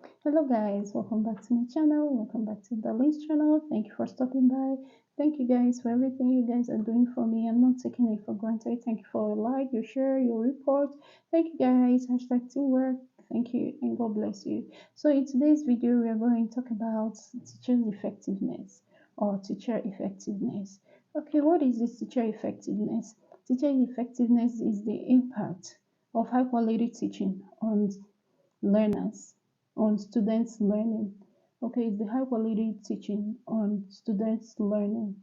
Hello guys, welcome back to my channel. Welcome back to the Liz channel. Thank you for stopping by. Thank you guys for everything you guys are doing for me. I'm not taking it for granted. Thank you for your like, your share, your report. Thank you guys. Hashtag teamwork. Thank you and God bless you. So in today's video, we are going to talk about teacher's effectiveness or teacher effectiveness. Okay, what is this teacher effectiveness? Teacher effectiveness is the impact of high quality teaching on learners, on students learning. Okay, it's the high quality teaching on students learning,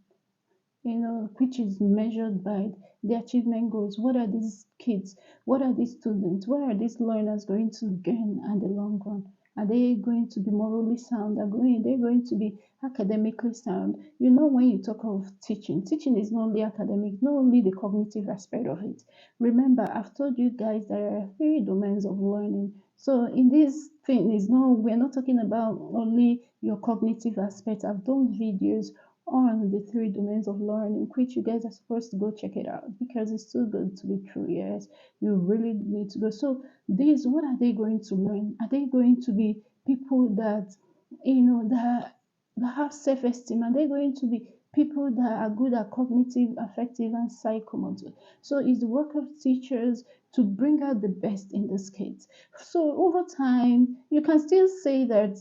which is measured by the achievement goals. What are these kids, what are these students, what are these learners going to gain at the long run? Are they going to be morally sound? Are they going to be academically sound? When you talk of teaching, teaching is not only academic, not only the cognitive aspect of it. Remember, I've told you guys there are three domains of learning. So in this thing is no, we're not talking about only your cognitive aspect. I've done videos on the three domains of learning, which you guys are supposed to go check it out because it's too good to be true. Yes, you really need to go. So, these, what are they going to learn? Are they going to be people that, that have self esteem? Are they going to be people that are good at cognitive, affective, and psychomotor? So, it's the work of teachers to bring out the best in these kids. So, over time, you can still say that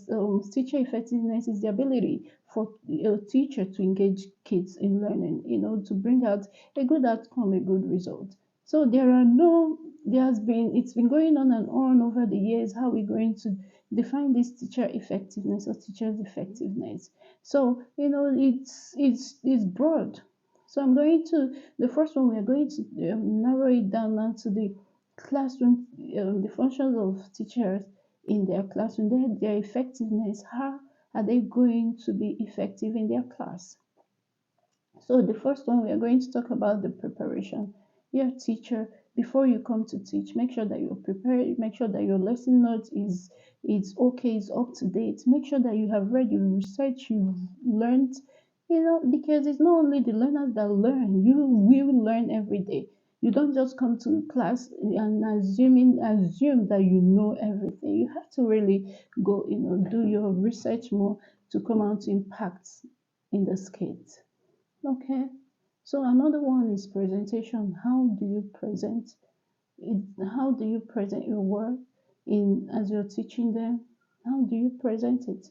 teacher effectiveness is the ability for a teacher to engage kids in learning, to bring out a good outcome, a good result. So it's been going on and on over the years. How we're going to define this teacher effectiveness or teacher's effectiveness? So, it's broad. So the first one, we're going to narrow it down now to the classroom, the functions of teachers in their classroom, their effectiveness. How are they going to be effective in their class? So the first one, we are going to talk about the preparation. Your teacher, before you come to teach, make sure that you're prepared. Make sure that your lesson note is okay, is up to date. Make sure that you have read your research, you've learned, because it's not only the learners that learn. You will learn every day. You don't just come to class and assume that you know everything. You have to really go, do your research more to come out to impact in the skate. Okay. So another one is presentation. How do you present it? How do you present your work in as you're teaching them? How do you present it?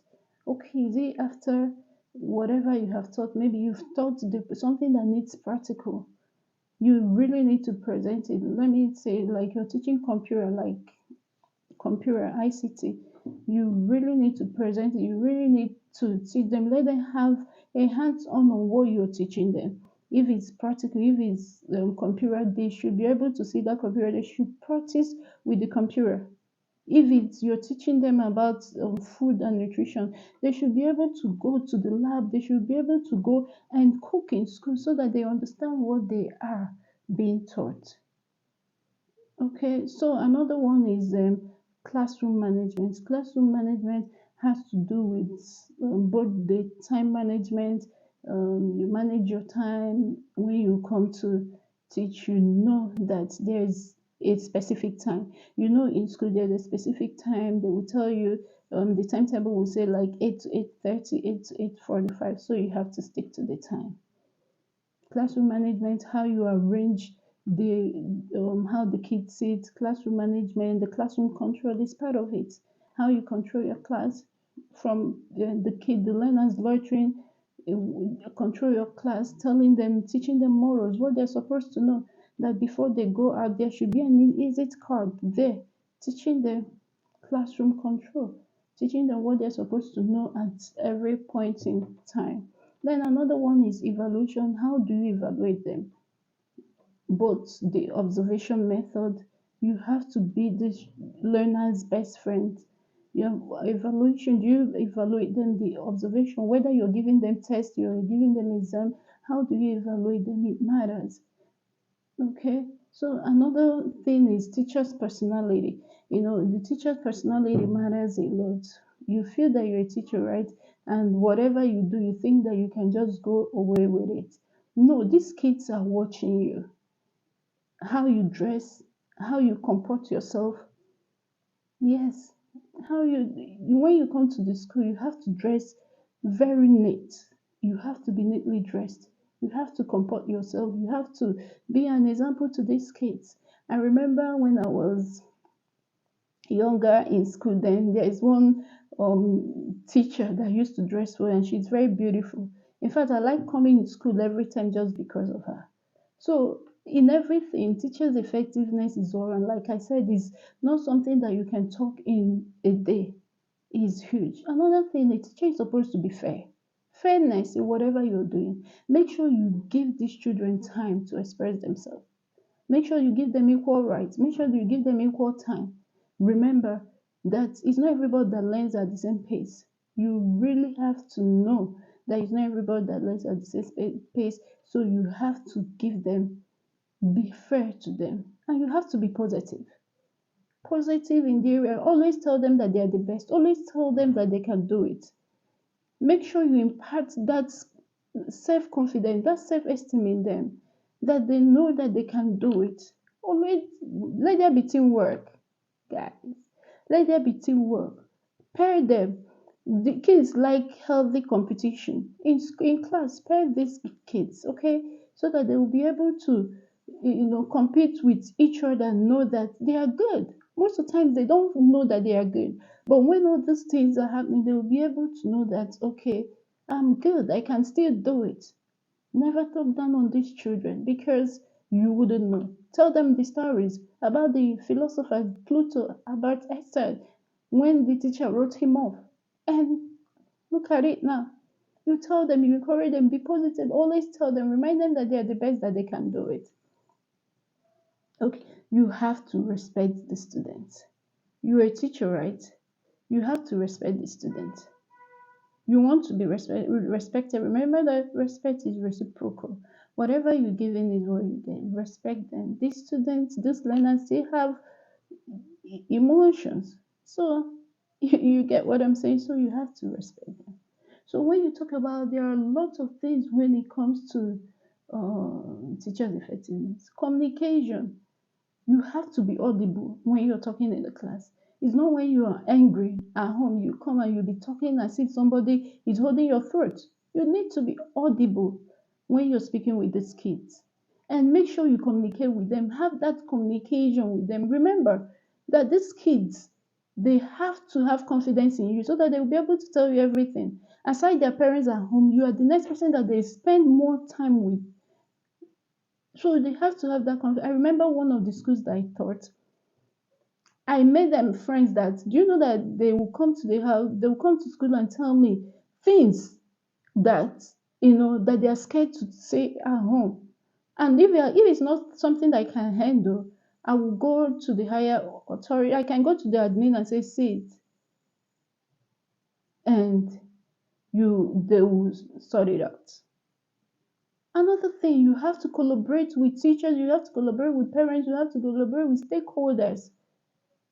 Okay, is it after whatever you have taught? Maybe you've taught something that needs practical. You really need to present it. Let me say, like you're teaching computer, like computer ICT. You really need to present it. You really need to teach them. Let them have a hands-on what you're teaching them. If it's practical, if it's computer, they should be able to see that computer. They should practice with the computer. If it's you're teaching them about food and nutrition, they should be able to go to the lab. They should be able to go and cook in school so that they understand what they are being taught. Okay, so another one is classroom management. Classroom management has to do with both the time management. You manage your time when you come to teach. You know that there's a specific time. In school there's a specific time. They will tell you. The timetable will say like 8 to 8:30, 8 to 8:45. So you have to stick to the time. Classroom management, how you arrange the how the kids sit. Classroom management, the classroom control is part of it. How you control your class from the learners loitering, control your class, telling them, teaching them morals, what they're supposed to know, that before they go out there should be an exit card there, teaching them classroom control, teaching them what they're supposed to know at every point in time. Then another one is evaluation. How do you evaluate them? Both the observation method, you have to be the learner's best friend. Your evaluation, do you evaluate them? The observation, whether you're giving them tests, you're giving them exam, how do you evaluate them? It matters. Okay, so another thing is teacher's personality. The teacher's personality matters a lot. You feel that you're a teacher, right? And whatever you do, you think that you can just go away with it. No, these kids are watching you. How you dress, how you comport yourself. Yes, how you when you come to the school, you have to dress very neat. You have to be neatly dressed. You have to comport yourself. You have to be an example to these kids. I remember when I was younger in school, then there is one teacher that used to dress well, and she's very beautiful. In fact, I like coming to school every time just because of her. So in everything, teachers' effectiveness is all, and like I said, is not something that you can talk in a day. Is huge. Another thing, a teacher is supposed to be fair. Fairness in whatever you're doing. Make sure you give these children time to express themselves. Make sure you give them equal rights. Make sure you give them equal time. Remember that it's not everybody that learns at the same pace. You really have to know that it's not everybody that learns at the same pace. So you have to give them, be fair to them, and you have to be positive. Positive in the area. Always tell them that they are the best. Always tell them that they can do it. Make sure you impart that self confidence, that self esteem in them, that they know that they can do it. Always let there be teamwork, guys. Let there be teamwork. Pair them. The kids like healthy competition in class. Pair these kids, okay, so that they will be able to, compete with each other and know that they are good. Most of the times they don't know that they are good, but when all these things are happening, they will be able to know that okay, I'm good. I can still do it. Never talk down on these children because you wouldn't know. Tell them the stories about the philosopher Pluto, about Esther, when the teacher wrote him off. And look at it now. You tell them, you encourage them, be positive, always tell them, remind them that they are the best, that they can do it. Okay, you have to respect the students. You're a teacher, right? You have to respect the students. You want to be respected. Remember that respect is reciprocal. Whatever you give in is what you get. Respect them. These students, these learners, they have emotions. So you get what I'm saying. So you have to respect them. So when you talk about, there are lots of things when it comes to teachers' effectiveness. Communication. You have to be audible when you're talking in the class. It's not when you are angry at home, you come and you'll be talking as if somebody is holding your throat. You need to be audible when you're speaking with these kids. And make sure you communicate with them. Have that communication with them. Remember that these kids, they have to have confidence in you so that they will be able to tell you everything. Aside their parents at home, you are the next person that they spend more time with. So they have to have that confidence. I remember one of the schools that I taught, I made them friends that, do you know that they will come to the house, they will come to school and tell me things that, that they are scared to say at home. And if it's not something that I can handle, I will go to the higher authority. I can go to the admin and say, see it. And they will sort it out. Another thing, you have to collaborate with teachers, you have to collaborate with parents, you have to collaborate with stakeholders.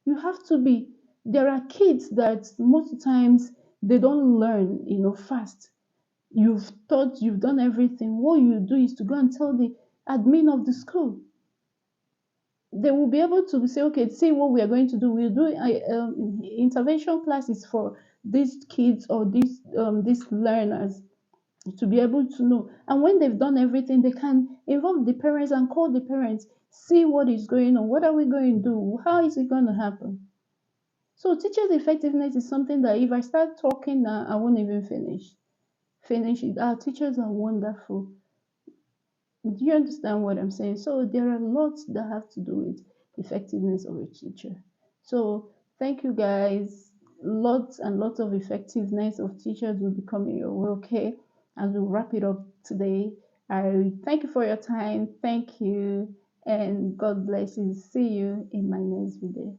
You have to be, there are kids that most times they don't learn, fast. You've taught, you've done everything. What you do is to go and tell the admin of the school. They will be able to say, okay, see what we are going to do. We'll do intervention classes for these kids or these learners to be able to know. And when they've done everything, they can involve the parents and call the parents, see what is going on. What are we going to do? How is it going to happen? So teachers' effectiveness is something that if I start talking now, I won't even finish it. Our teachers are wonderful. Do you understand what I'm saying? So there are lots that have to do with effectiveness of a teacher. So thank you guys. Lots and lots of effectiveness of teachers will be coming your way, okay? As we wrap it up today. I thank you for your time. Thank you. And God bless you. See you in my next video.